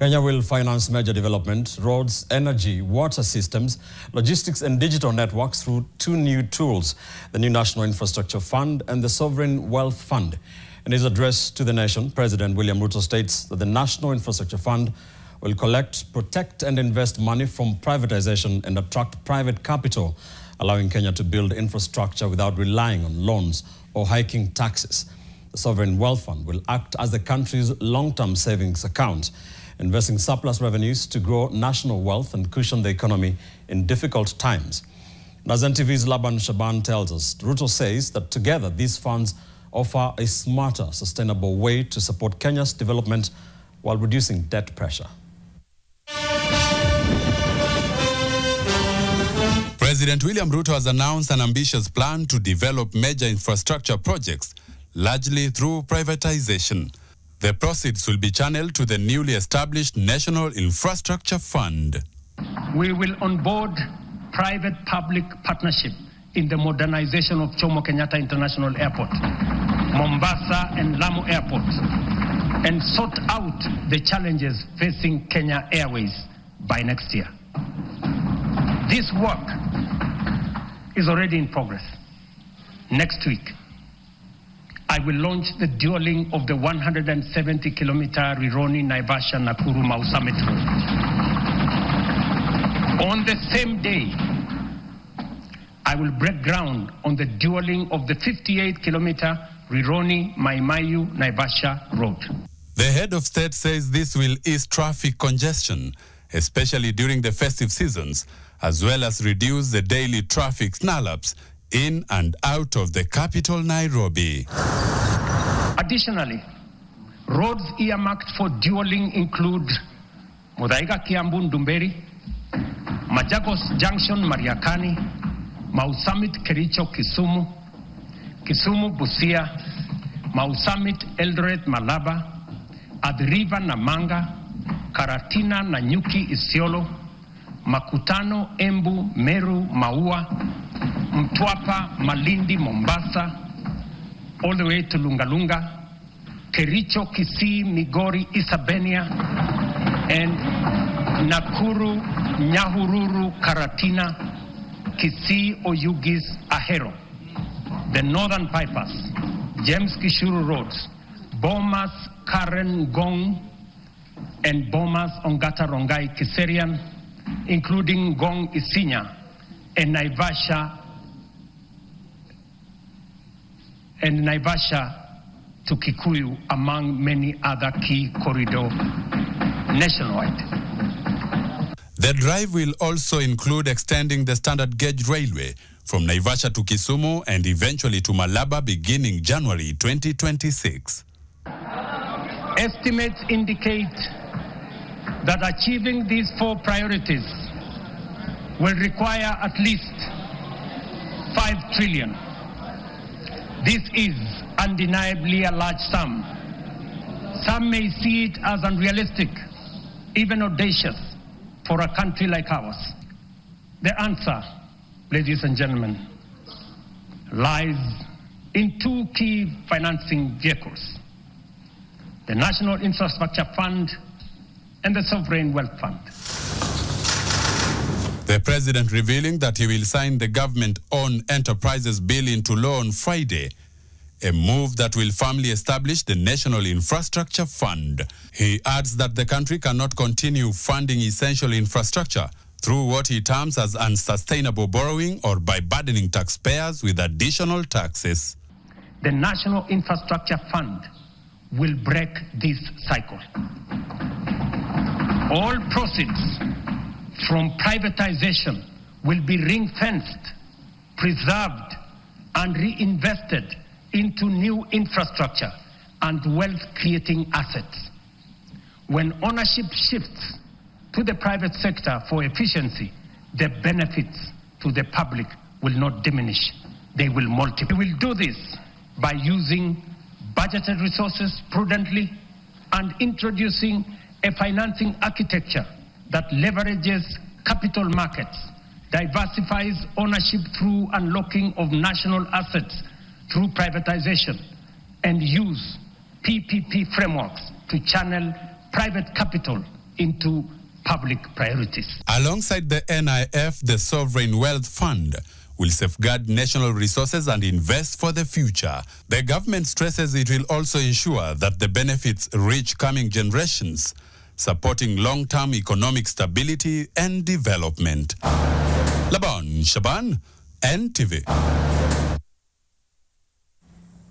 Kenya will finance major development, roads, energy, water systems, logistics and digital networks through two new tools, the new National Infrastructure Fund and the Sovereign Wealth Fund. In his address to the nation, President William Ruto states that the National Infrastructure Fund will collect, protect and invest money from privatization and attract private capital, allowing Kenya to build infrastructure without relying on loans or hiking taxes. The Sovereign Wealth Fund will act as the country's long-term savings account, investing surplus revenues to grow national wealth and cushion the economy in difficult times. As NTV's Laban Shaban tells us, Ruto says that together these funds offer a smarter, sustainable way to support Kenya's development while reducing debt pressure. President William Ruto has announced an ambitious plan to develop major infrastructure projects, largely through privatization. The proceeds will be channeled to the newly established National Infrastructure Fund. We will onboard private-public partnership in the modernization of Jomo Kenyatta International Airport, Mombasa and Lamu Airport, and sort out the challenges facing Kenya Airways by next year. This work is already in progress. Next week, I will launch the dualling of the 170-kilometer Rironi-Naivasha-Nakuru-Mau Summit Road. On the same day, I will break ground on the dualling of the 58-kilometer Rironi-Maimayu-Naivasha Road. The head of state says this will ease traffic congestion, especially during the festive seasons, as well as reduce the daily traffic snarl-ups in and out of the capital, Nairobi. Additionally, roads earmarked for dualling include Muthaiga Kiambu Ndumberi, Machakos Junction Mariakani, Mau Summit Kericho Kisumu, Kisumu Busia, Mau Summit Eldoret Malaba, Adriva Namanga, Karatina Nanyuki Isiolo, Makutano Embu Meru Maua, Mtwapa Malindi Mombasa, all the way to Lungalunga, Kericho Kisii Migori Isabenia, and Nakuru Nyahururu Karatina Kisii Oyugis Ahero. The northern bypass, James Kishuru Roads, Bomas Karen Gong, and Bomas Ongata Rongai Kiserian, including Gong Isinya and Naivasha to Kikuyu, among many other key corridors nationwide. The drive will also include extending the standard gauge railway from Naivasha to Kisumu and eventually to Malaba beginning January 2026. Estimates indicate that achieving these four priorities will require at least 5 trillion. This is undeniably a large sum. Some may see it as unrealistic, even audacious, for a country like ours. The answer, ladies and gentlemen, lies in two key financing vehicles: the National Infrastructure Fund and the Sovereign Wealth Fund. The president revealing that he will sign the government-owned enterprises bill into law on Friday, a move that will firmly establish the National Infrastructure Fund. He adds that the country cannot continue funding essential infrastructure through what he terms as unsustainable borrowing or by burdening taxpayers with additional taxes. The National Infrastructure Fund will break this cycle. All proceeds from privatization will be ring-fenced, preserved, and reinvested into new infrastructure and wealth-creating assets. When ownership shifts to the private sector for efficiency, the benefits to the public will not diminish, they will multiply. We will do this by using budgeted resources prudently and introducing a financing architecture that leverages capital markets, diversifies ownership through unlocking of national assets through privatization, and use PPP frameworks to channel private capital into public priorities. Alongside the NIF, the Sovereign Wealth Fund will safeguard national resources and invest for the future. The government stresses it will also ensure that the benefits reach coming generations, supporting long-term economic stability and development. Laban Shaban, NTV.